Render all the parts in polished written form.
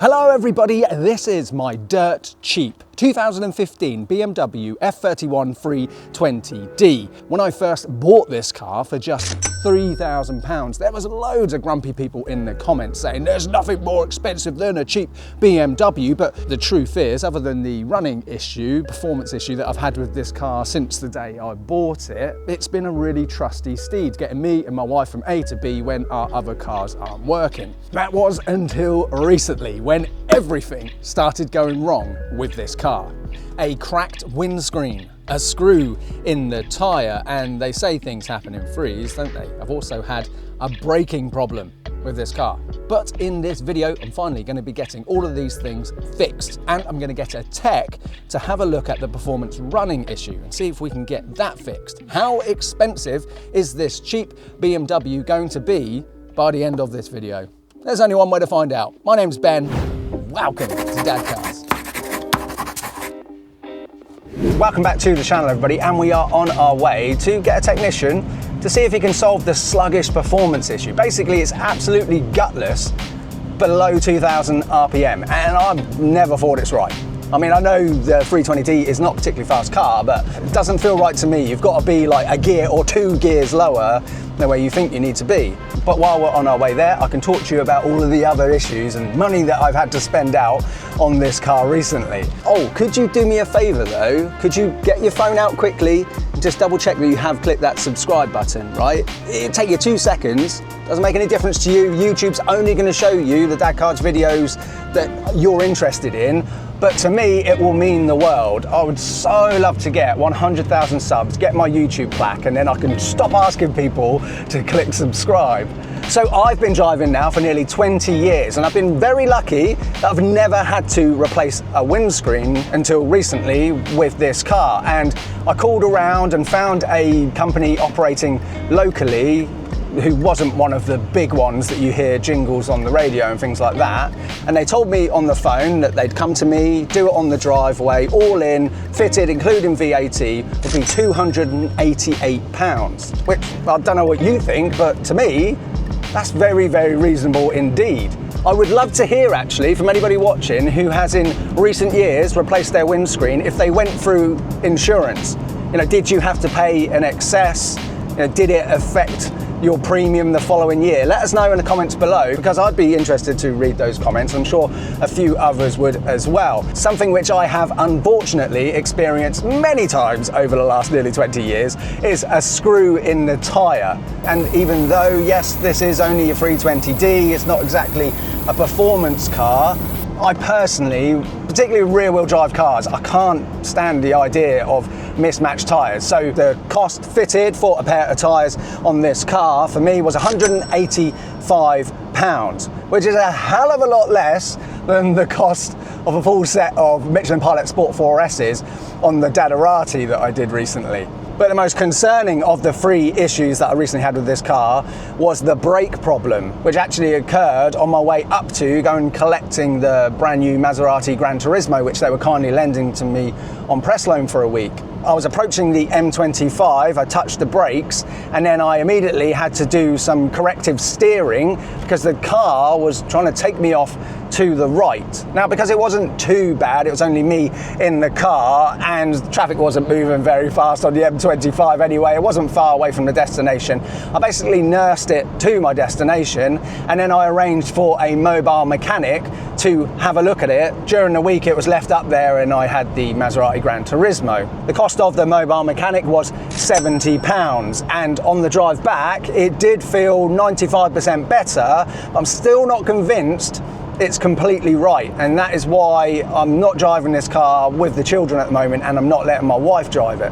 Hello everybody, this is my dirt cheap 2015 BMW F31 320D. When I first bought this car for just £3,000, there was loads of grumpy people in the comments saying there's nothing more expensive than a cheap BMW, but the truth is, other than the running issue, performance issue that I've had with this car since the day I bought it, it's been a really trusty steed, getting me and my wife from A to B when our other cars aren't working. That was until recently, when everything started going wrong with this car. A cracked windscreen, a screw in the tyre, and they say things happen in threes, don't they? I've also had a braking problem with this car. But in this video, I'm finally going to be getting all of these things fixed, and I'm going to get a tech to have a look at the performance running issue and see if we can get that fixed. How expensive is this cheap BMW going to be by the end of this video? There's only one way to find out. My name's Ben. Welcome to Dadcars. Welcome back to the channel, everybody, and we are on our way to get a technician to see if he can solve the sluggish performance issue. Basically, it's absolutely gutless below 2000 RPM, and I've never thought it's right. I mean, I know the 320D is not a particularly fast car, but it doesn't feel right to me. You've got to be like a gear or 2 gears lower than where you think you need to be. But while we're on our way there, I can talk to you about all of the other issues and money that I've had to spend out on this car recently. Oh, could you do me a favor though? Could you get your phone out quickly and just double check that you have clicked that subscribe button, right? It'll take you 2 seconds. Doesn't make any difference to you. YouTube's only going to show you the Dadcars videos that you're interested in. But to me, it will mean the world. I would so love to get 100,000 subs, get my YouTube plaque, and then I can stop asking people to click subscribe. So I've been driving now for nearly 20 years, and I've been very lucky that I've never had to replace a windscreen until recently with this car. And I called around and found a company operating locally who wasn't one of the big ones that you hear jingles on the radio and things like that. And they told me on the phone that they'd come to me, do it on the driveway, all in, fitted, including VAT, would be £288, which I don't know what you think, but to me, that's very, very reasonable indeed. I would love to hear actually from anybody watching who has in recent years replaced their windscreen, if they went through insurance. You know, did you have to pay an excess? You know, did it affect your premium the following year? Let us know in the comments below, because I'd be interested to read those comments. I'm sure a few others would as well. Something which I have unfortunately experienced many times over the last nearly 20 years is a screw in the tyre. And even though, yes, this is only a 320D, it's not exactly a performance car, I personally, particularly rear-wheel drive cars, I can't stand the idea of mismatched tyres. So the cost fitted for a pair of tyres on this car for me was £185, which is a hell of a lot less than the cost of a full set of Michelin Pilot Sport 4S's on the Dadcars that I did recently. But the most concerning of the 3 issues that I recently had with this car was the brake problem, which actually occurred on my way up to going collecting the brand new Maserati Gran Turismo, which they were kindly lending to me on press loan for a week. I was approaching the M25, I touched the brakes, and then I immediately had to do some corrective steering because the car was trying to take me off to the right. Now, because it wasn't too bad, it was only me in the car and traffic wasn't moving very fast on the M25 anyway, it wasn't far away from the destination. I basically nursed it to my destination, and then I arranged for a mobile mechanic to have a look at it. During the week it was left up there and I had the Maserati Gran Turismo. The cost of the mobile mechanic was £70, and on the drive back it did feel 95% better, but I'm still not convinced it's completely right, and that is why I'm not driving this car with the children at the moment, and I'm not letting my wife drive it.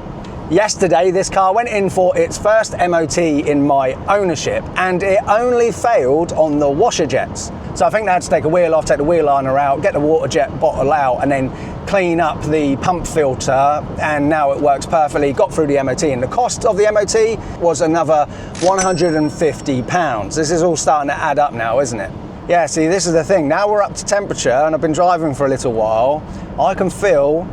Yesterday, this car went in for its first MOT in my ownership, and it only failed on the washer jets. So I think they had to take a wheel off, take the wheel liner out, get the water jet bottle out, and then clean up the pump filter, and now it works perfectly. Got through the MOT, and the cost of the MOT was another £150. This is all starting to add up now, isn't it? Yeah, see, this is the thing. Now we're up to temperature, and I've been driving for a little while. I can feel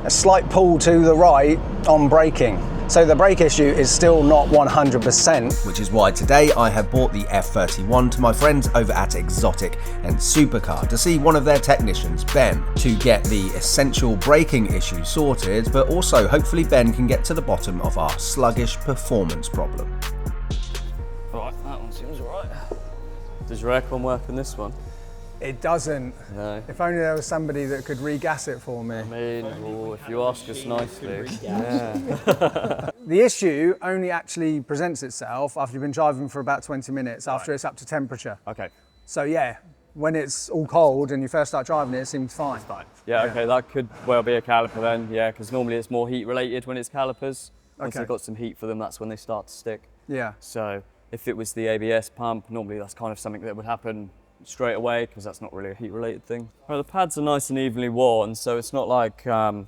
a slight pull to the right on braking. So the brake issue is still not 100%. Which is why today I have bought the F31 to my friends over at Exotic and Supercar to see one of their technicians, Ben, to get the essential braking issue sorted, but also hopefully Ben can get to the bottom of our sluggish performance problem. Right, that one seems alright. Does your aircon work on this one? It doesn't. No. If only there was somebody that could regas it for me. I mean, well, if you ask us nicely. Yeah. The issue only actually presents itself after you've been driving for about 20 minutes, after it's up to temperature. Okay. So yeah, when it's all cold and you first start driving it seems fine. Yeah, okay, that could well be a caliper then, yeah, because normally it's more heat related when it's calipers. Once Okay. they've got some heat for them, that's when they start to stick. Yeah. So if it was the ABS pump, normally that's kind of something that would happen straight away because that's not really a heat related thing. Well, the pads are nice and evenly worn, so it's not like, again,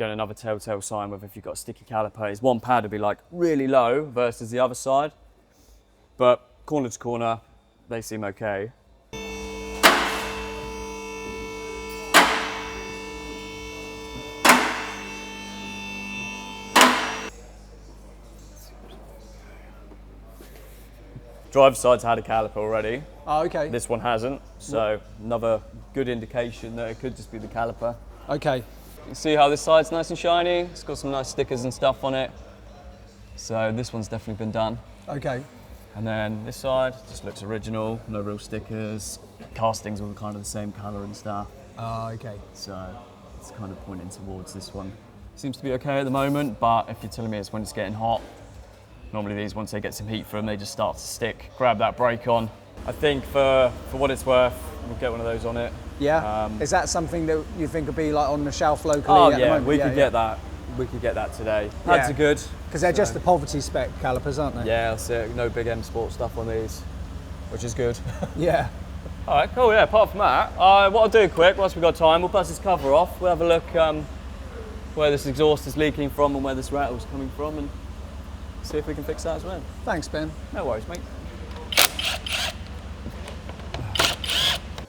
another telltale sign of if you've got a sticky caliper, is one pad would be like really low versus the other side. But corner to corner, they seem okay. Driver's side's had a caliper already. Oh, okay. This one hasn't, so another good indication that it could just be the caliper. Okay. You can see how this side's nice and shiny. It's got some nice stickers and stuff on it. So this one's definitely been done. Okay. And then this side just looks original, no real stickers. Castings all kind of the same colour and stuff. Oh, okay. So it's kind of pointing towards this one. Seems to be okay at the moment, but if you're telling me it's when it's getting hot, normally these, once they get some heat from them, they just start to stick. Grab that brake on. I think for what it's worth, we'll get one of those on it. Yeah. Is that something that you think would be like on the shelf locally? Oh at the yeah, moment? we could get that. We could get that today. Yeah. Pads are good. Because they're just the poverty spec calipers, aren't they? Yeah, that's it. No big M Sport stuff on these, which is good. Yeah. All right, cool. Yeah. Apart from that, what I'll do quick, once we've got time, we'll buzz this cover off. We'll have a look where this exhaust is leaking from and where this rattle's coming from, and see if we can fix that as well. Thanks, Ben. No worries, mate.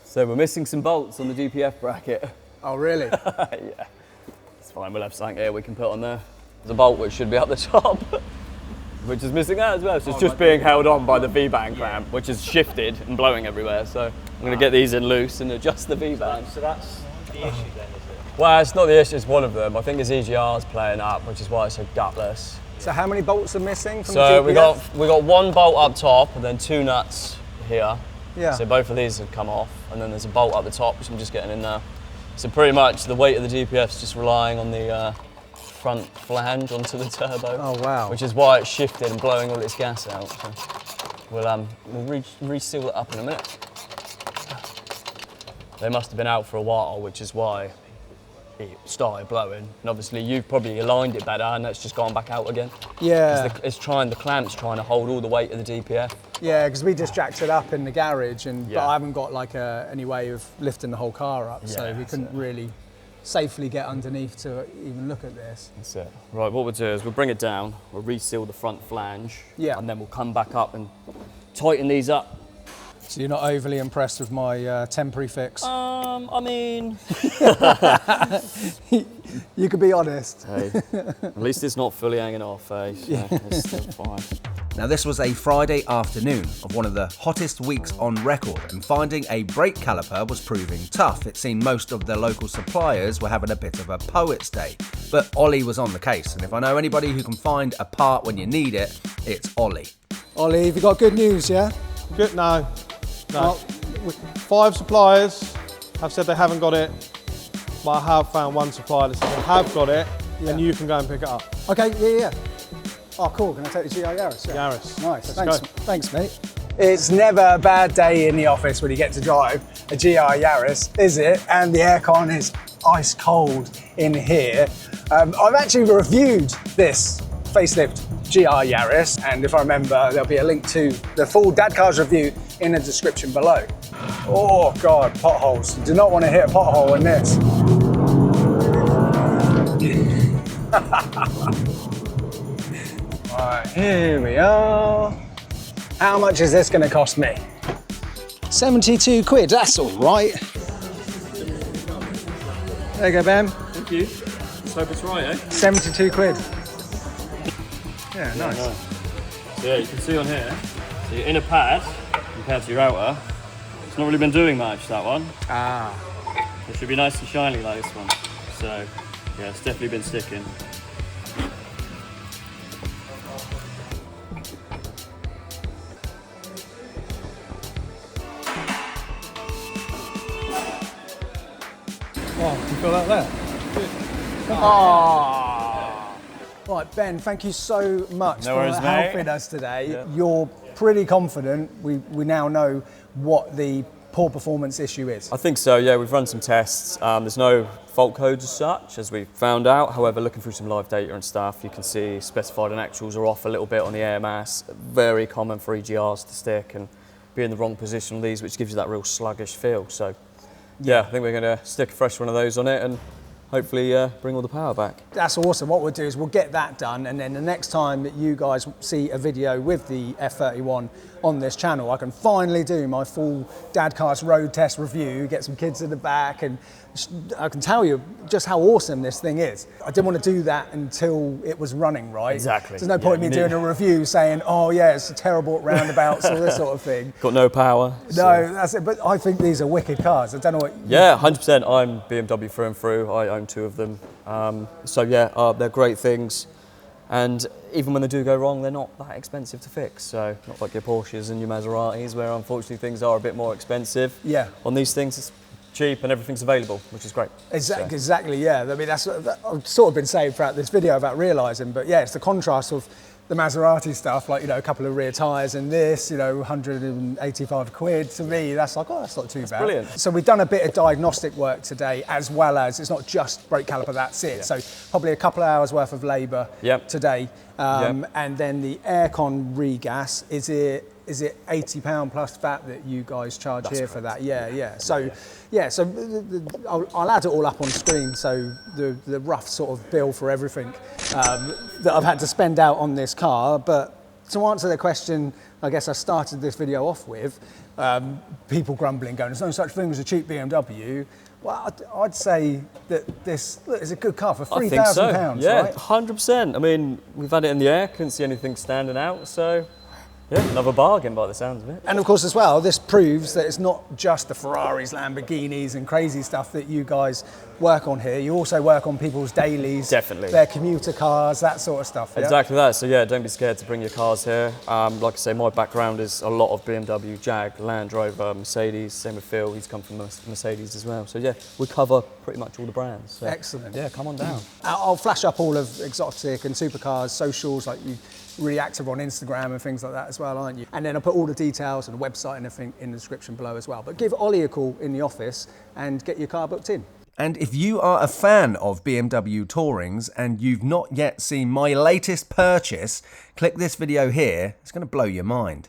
So we're missing some bolts on the DPF bracket. Oh, really? Yeah, it's fine. We'll have something here we can put on there. There's a bolt which should be up the top, which is missing that as well. So it's just being held on by the V-band clamp, which is shifted and blowing everywhere. So I'm going to get these in loose and adjust the V-band. So that's the issue then, is it? Well, it's not the issue, it's one of them. I think his EGR's playing up, which is why it's so gutless. So how many bolts are missing from the So DPF? we got one bolt up top and then two nuts here. Yeah. So both of these have come off, and then there's a bolt up the top, which I'm just getting in now. So pretty much the weight of the DPF's just relying on the front flange onto the turbo. Oh, wow. Which is why it's shifted and blowing all its gas out. So we'll reseal it up in a minute. They must have been out for a while, which is why it started blowing. And obviously you've probably aligned it better, and that's just gone back out again. Yeah. The clamp's trying to hold all the weight of the DPF. Yeah, because we just jacked it up in the garage, but Yeah. I haven't got like any way of lifting the whole car up, so Yeah, we couldn't really safely get underneath to even look at this. That's it. Right, what we'll do is we'll bring it down, we'll reseal the front flange, Yeah. and then we'll come back up and tighten these up. So you're not overly impressed with my temporary fix? I mean... You could be honest. Hey, at least it's not fully hanging off, eh? So it's still fine. Now this was a Friday afternoon of one of the hottest weeks on record, and finding a brake caliper was proving tough. It seemed most of the local suppliers were having a bit of a poet's day, but Ollie was on the case, and if I know anybody who can find a part when you need it, it's Ollie. Ollie, have you got good news, yeah? Good, no. 5 suppliers have said they haven't got it, but I have found one supplier that says they have got it, and you can go and pick it up. Okay, yeah. Oh, cool. Can I take the GR Yaris? Yeah. Yaris. Nice. Let's Thanks, go. Thanks, mate. It's never a bad day in the office when you get to drive a GR Yaris, is it? And the aircon is ice cold in here. I've actually reviewed this facelift GR Yaris, and if I remember, there'll be a link to the full Dadcars review in the description below. Oh God, potholes. You do not want to hit a pothole in this. Right, here we are. How much is this going to cost me? 72 quid, that's all right. There you go, Ben. Thank you. Let's hope it's right, eh? 72 quid. Yeah, nice. So yeah, you can see on here, so your inner pad compared to your outer, it's not really been doing much, that one. Ah. It should be nice and shiny like this one. So yeah, it's definitely been sticking. Oh, you feel that there? Oh. Right, Ben, thank you so much No for worries, mate. helping us today. Yeah. You're pretty confident we now know what the poor performance issue is. I think so, yeah, we've run some tests. There's no fault codes as such, as we found out. However, looking through some live data and stuff, you can see specified and actuals are off a little bit on the air mass. Very common for EGRs to stick and be in the wrong position on these, which gives you that real sluggish feel. So yeah, I think we're going to stick a fresh one of those on it and hopefully bring all the power back. That's awesome. What we'll do is we'll get that done, and then the next time that you guys see a video with the F31 on this channel, I can finally do my full Dadcars road test review, get some kids in the back, and I can tell you just how awesome this thing is. I didn't want to do that until it was running, right? Exactly. There's no point in me doing a review saying, oh yeah, it's terrible at roundabouts, all this sort of thing. Got no power. No, that's it. But I think these are wicked cars. I don't know what. Yeah, 100%. I'm BMW through and through. I own 2 of them. So yeah, they're great things. And even when they do go wrong, they're not that expensive to fix. So not like your Porsches and your Maseratis, where unfortunately things are a bit more expensive. Yeah. On these things, it's cheap and everything's available, which is great. Exactly, yeah. I mean, that's I've sort of been saying throughout this video about realising, but yeah, it's the contrast of the Maserati stuff, like, you know, a couple of rear tyres and this, you know, 185 quid. To me, that's like, oh, that's not too bad. Brilliant. So we've done a bit of diagnostic work today, as well as, it's not just brake caliper, that's it. So probably a couple of hours worth of labour today. And then the aircon regas, is it £80 plus VAT that you guys charge here for that? Yeah. So I'll add it all up on screen. So the rough sort of bill for everything that I've had to spend out on this car. But to answer the question, I guess I started this video off with, people grumbling, going, there's no such thing as a cheap BMW. Well, I'd say that this is a good car for £3,000, yeah, right? 100%. I mean, we've had it in the air, couldn't see anything standing out, so yeah, another bargain by the sounds of it. And of course as well, this proves that it's not just the Ferraris, Lamborghinis and crazy stuff that you guys work on here. You also work on people's dailies, Definitely. their commuter cars, that sort of stuff. Yeah? Exactly that. So yeah, don't be scared to bring your cars here. Like I say, my background is a lot of BMW, Jag, Land Rover, Mercedes. Same with Phil, he's come from Mercedes as well. So yeah, we cover pretty much all the brands. So, excellent. yeah, come on down. I'll flash up all of Exotic and Supercars socials, like you really active on Instagram and things like that as well, aren't you? And then I'll put all the details and the website and everything in the description below as well. But give Ollie a call in the office and get your car booked in. And if you are a fan of BMW Tourings and you've not yet seen my latest purchase, click this video here. It's going to blow your mind.